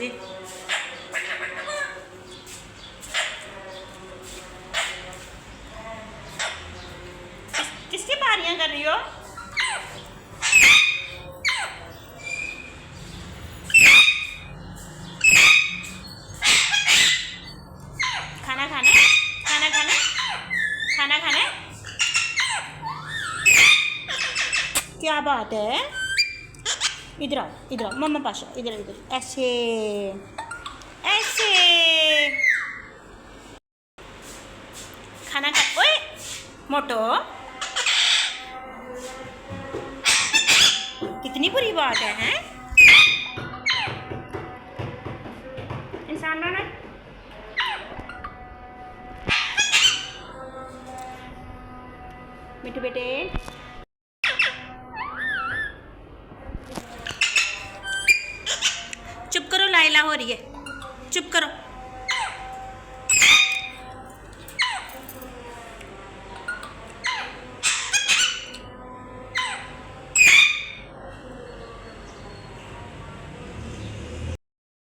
जी। किसकी बारियां कर रही हो? खाना खाना, खाना खाना, खाना खाना। क्या बात है? इधर आओ, इधर आओ, मम्मा पास आओ, इधर इधर, ऐसे ऐसे। खाना खा। ओए मोटो, कितनी बुरी बात है, हैं? इंसान ना मिठू बेटे, चुप करो, लाइला हो रही है, चुप करो।